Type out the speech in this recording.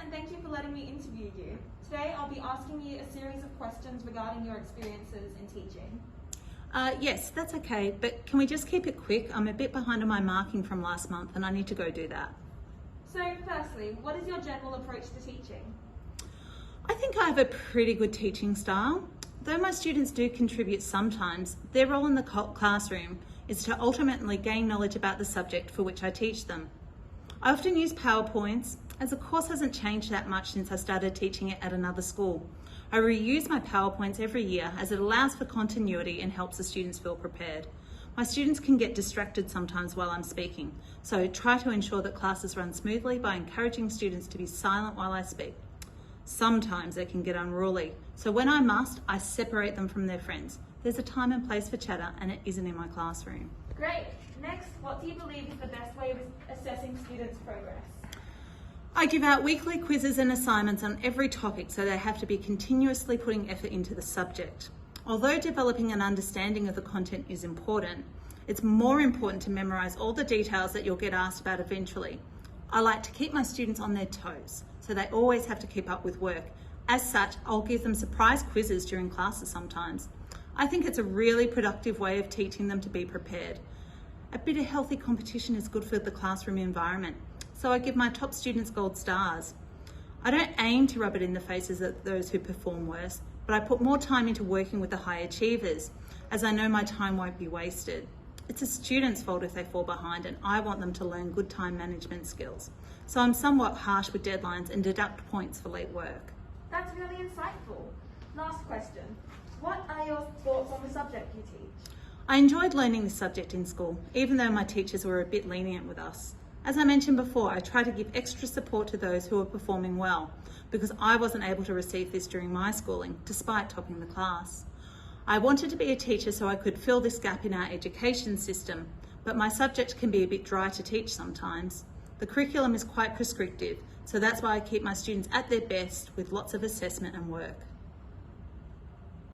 and thank you for letting me interview you. Today I'll be asking you a series of questions regarding your experiences in teaching. Yes, that's okay, but can we just keep it quick? I'm a bit behind on my marking from last month and I need to go do that. So firstly, what is your general approach to teaching? I think I have a pretty good teaching style. Though my students do contribute sometimes, their role in the classroom is to ultimately gain knowledge about the subject for which I teach them. I often use PowerPoints, as the course hasn't changed that much since I started teaching it at another school. I reuse my PowerPoints every year as it allows for continuity and helps the students feel prepared. My students can get distracted sometimes while I'm speaking, so try to ensure that classes run smoothly by encouraging students to be silent while I speak. Sometimes they can get unruly, so when I must, I separate them from their friends. There's a time and place for chatter and it isn't in my classroom. Great. Next, what do you believe is the best way of assessing students' progress? I give out weekly quizzes and assignments on every topic, so they have to be continuously putting effort into the subject. Although developing an understanding of the content is important, it's more important to memorise all the details that you'll get asked about eventually. I like to keep my students on their toes, so they always have to keep up with work. As such, I'll give them surprise quizzes during classes sometimes. I think it's a really productive way of teaching them to be prepared. A bit of healthy competition is good for the classroom environment, so I give my top students gold stars. I don't aim to rub it in the faces of those who perform worse, but I put more time into working with the high achievers, as I know my time won't be wasted. It's a student's fault if they fall behind, and I want them to learn good time management skills. So I'm somewhat harsh with deadlines and deduct points for late work. That's really insightful. Last question. What are your thoughts on the subject you teach? I enjoyed learning this subject in school, even though my teachers were a bit lenient with us. As I mentioned before, I try to give extra support to those who are performing well, because I wasn't able to receive this during my schooling, despite topping the class. I wanted to be a teacher so I could fill this gap in our education system, but my subject can be a bit dry to teach sometimes. The curriculum is quite prescriptive, so that's why I keep my students at their best with lots of assessment and work.